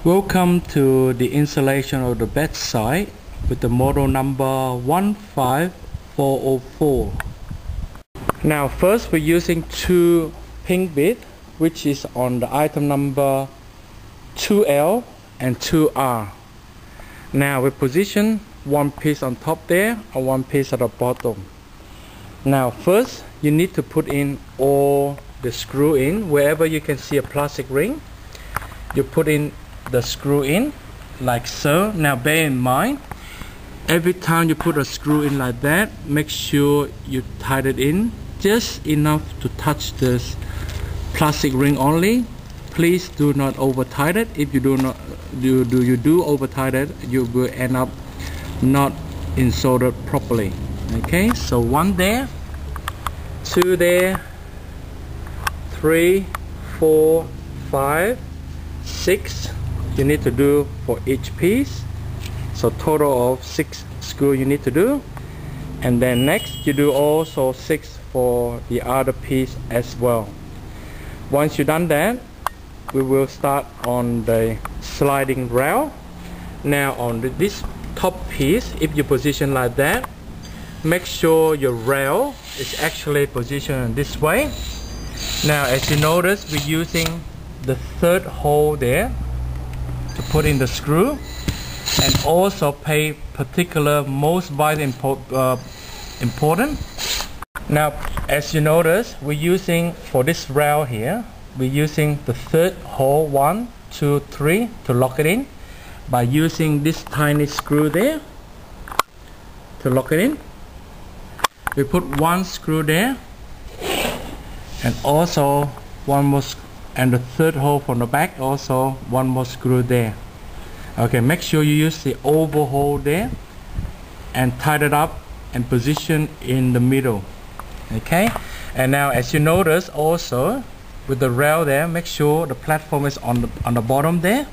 Welcome to the installation of the bedside with the model number 15404. Now first we're using two pin bits, which is on the item number 2L and 2R. Now we position one piece on top there and one piece at the bottom. Now first you need to put in all the screw in. Wherever you can see a plastic ring, you put in the screw in like so. Now bear in mind, every time you put a screw in like that, make sure you tighten it in just enough to touch this plastic ring only. Please do not over tighten it. If you do over tighten it, you will end up not inserted properly. Okay, so one there, two there, 3, 4, 5, 6 you need to do for each piece. So total of 6 screws you need to do, and then next you do also 6 for the other piece as well. Once you've done that, we will start on the sliding rail. Now on this top piece, if you position like that, make sure your rail is actually positioned this way. Now as you notice, we're using the third hole there to put in the screw, and also pay particular most important. Now as you notice, we're using for this rail here, we're using the third hole 1, 2, 3 to lock it in by using this tiny screw there to lock it in. We put one screw there and also one more, and the third hole from the back, also one more screw there. Okay, make sure you use the oval hole there and tighten it up and position in the middle. Okay, and now as you notice also with the rail there, make sure the platform is on the bottom there,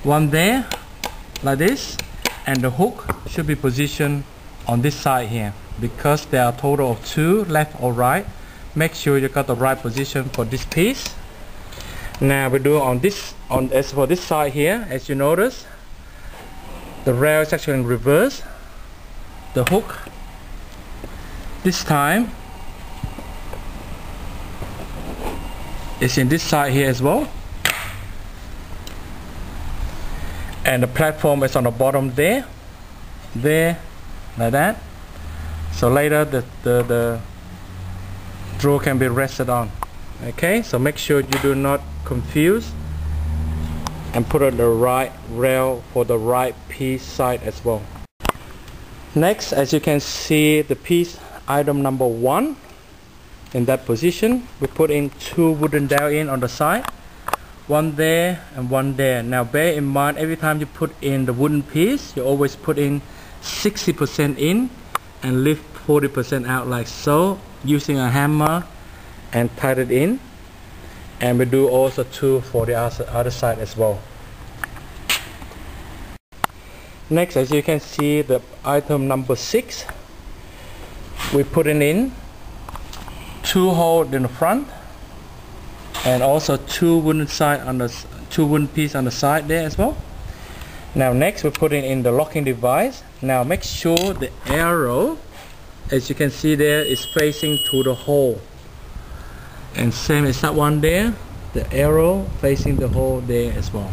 one there like this, and the hook should be positioned on this side here. Because there are a total of 2, left or right, make sure you got the right position for this piece. Now we do as for this side here, as you notice, the rail is actually in reverse. The hook this time is in this side here as well, and the platform is on the bottom there, like that. So later the drawer can be rested on. Okay, so make sure you do not confuse and put on the right rail for the right piece side as well. Next, as you can see, the piece item number 1 in that position, we put in 2 wooden dowel in on the side, one there and one there. Now bear in mind, every time you put in the wooden piece, you always put in 60% in and leave 40% out like so, using a hammer and tighten it in. And we do also 2 for the other side as well. Next, as you can see, the item number 6, we put in 2 holes in the front and also 2 wooden pieces on the side there as well. Now next we put in the locking device. Now make sure the arrow, as you can see there, is facing to the hole, and same as that one there, the arrow facing the hole there as well.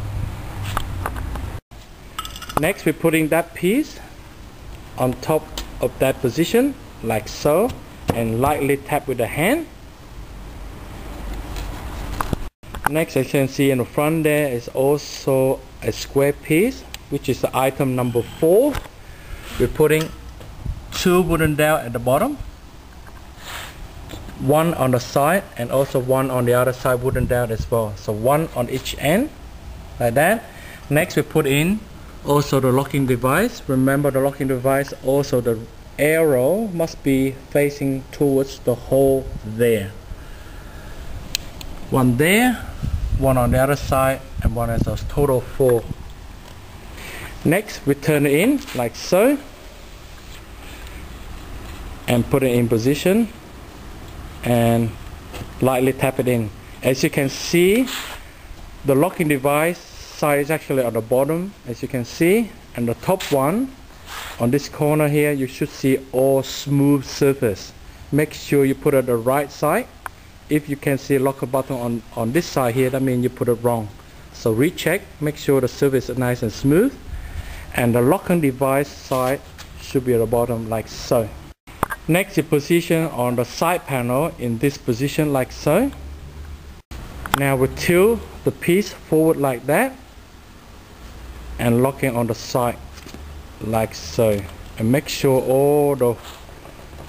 Next we're putting that piece on top of that position like so, and lightly tap with the hand. Next, as you can see in the front there is also a square piece, which is the item number 4. We're putting 2 wooden dowel at the bottom, 1 on the side and also 1 on the other side wooden dowel as well. So 1 on each end like that. Next we put in also the locking device. Remember, the locking device, also the arrow must be facing towards the hole there. 1 there, 1 on the other side, and 1 as a total 4. Next we turn it in like so and put it in position and lightly tap it in. As you can see, the locking device side is actually on the bottom, as you can see, and the top one on this corner here, you should see all smooth surface. Make sure you put it the right side. If you can see locker button on this side here, that means you put it wrong. So recheck, make sure the surface is nice and smooth, and the locking device side should be at the bottom like so. Next, you position on the side panel in this position like so. Now we tilt the piece forward like that and locking on the side like so, and make sure all the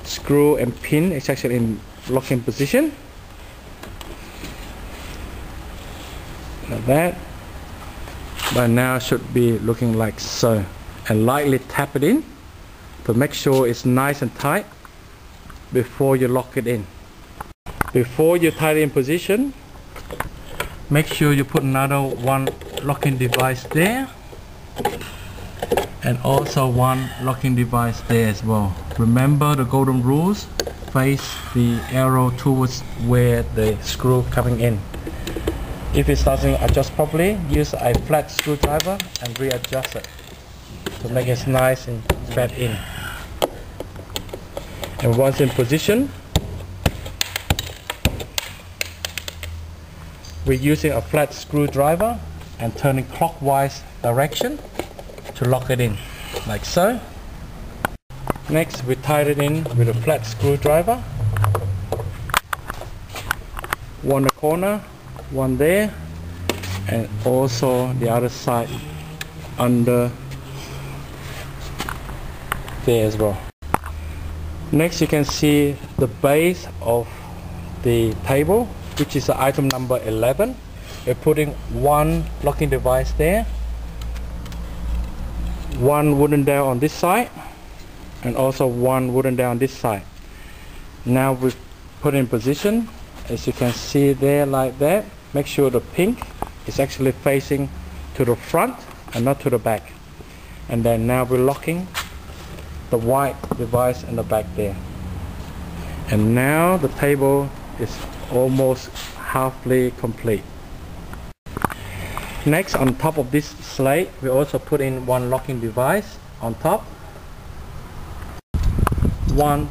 screw and pin is actually in locking position like that. By now should be looking like so, and lightly tap it in to make sure it's nice and tight before you lock it in. Before you tie it in position, make sure you put another one locking device there, and also one locking device there as well. Remember the golden rules, face the arrow towards where the screw coming in. If it doesn't adjust properly, use a flat screwdriver and readjust it to make it nice and fat in. And once in position, we're using a flat screwdriver and turning clockwise direction to lock it in, like so. Next, we tied it in with a flat screwdriver. One in the corner, one there, and also the other side under there as well. Next, you can see the base of the table, which is item number 11. We're putting one locking device there, one wooden dowel on this side, and also one wooden dowel on this side. Now we put in position, as you can see there like that. Make sure the pink is actually facing to the front and not to the back. And then now we're locking the white device in the back there. And now the table is almost halfway complete. Next, on top of this slate, we also put in one locking device on top. One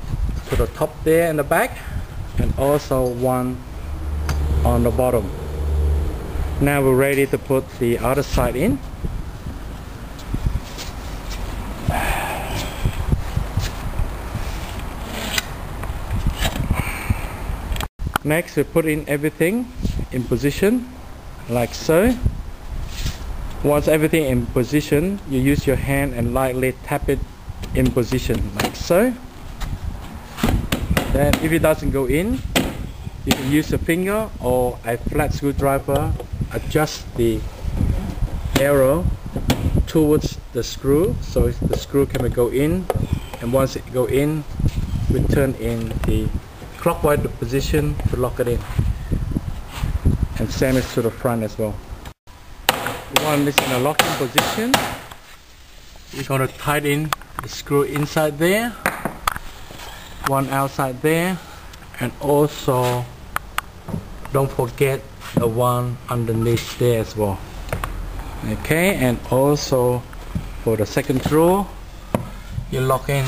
to the top there in the back, and also one on the bottom. Now we're ready to put the other side in. Next, we put in everything in position like so. Once everything in position, you use your hand and lightly tap it in position like so. Then if it doesn't go in, you can use a finger or a flat screwdriver, adjust the arrow towards the screw so the screw can go in, and once it go in, we turn in the clockwise position to lock it in, and same is to the front as well. One is in a locking position. You're going to tighten in the screw inside there, one outside there, and also don't forget the one underneath there as well. Okay, and also for the second drawer, you lock in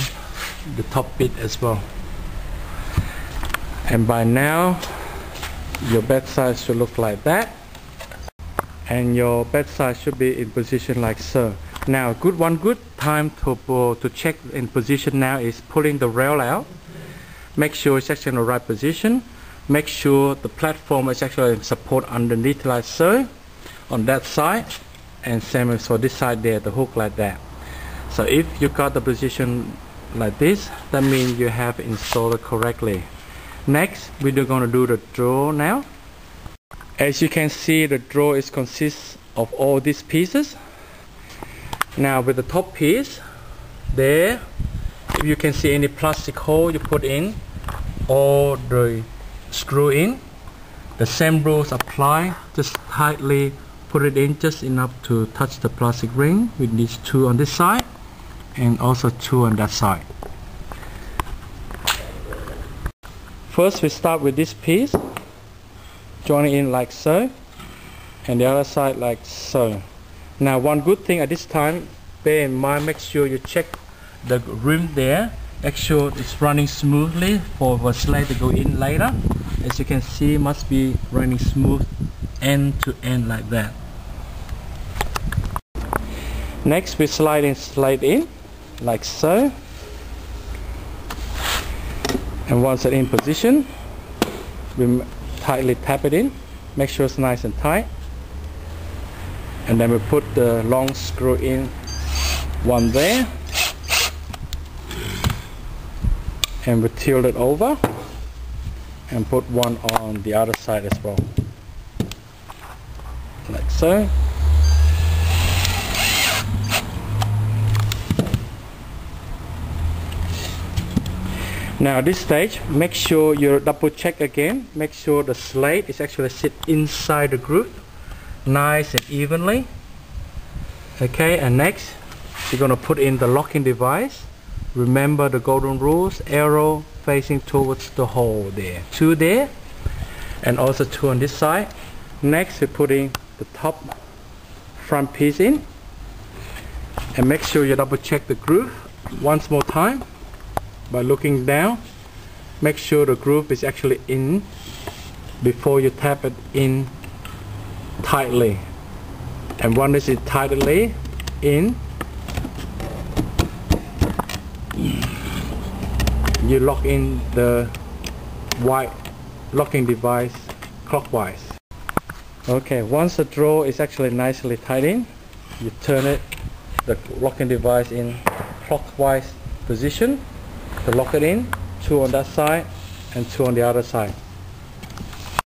the top bit as well. And by now, your bedside should look like that, and your bedside should be in position like so. Now, one good time to check in position now is pulling the rail out. Make sure it's actually in the right position. Make sure the platform is actually in support underneath like so on that side, and same as for this side there, the hook like that. So if you got the position like this, that means you have installed it correctly. Next, we're going to do the drawer now. As you can see, the drawer consists of all these pieces. Now with the top piece there, if you can see any plastic hole, you put in all the screw in. The same rules apply. Just tightly put it in just enough to touch the plastic ring with these two on this side and also two on that side. First, we start with this piece, join it in like so, and the other side like so. Now one good thing at this time, bear in mind, make sure you check the rim there, make sure it's running smoothly for the slide to go in later. As you can see, must be running smooth end to end like that. Next we slide in like so, and once it's in position, we tightly tap it in, make sure it's nice and tight, and then we put the long screw in, one there, and we tilt it over and put one on the other side as well, like so. Now at this stage, make sure you double check again, make sure the slate is actually sit inside the groove nice and evenly. Okay, and next you're going to put in the locking device. Remember the golden rules, arrow facing towards the hole there, 2 there, and also 2 on this side. Next we're putting the top front piece in, and make sure you double check the groove once more time by looking down. Make sure the groove is actually in before you tap it in tightly, and once it's tightly in, you lock in the white locking device clockwise. Okay, once the drawer is actually nicely tight in, you turn it, the locking device in clockwise position to lock it in, 2 on that side and 2 on the other side.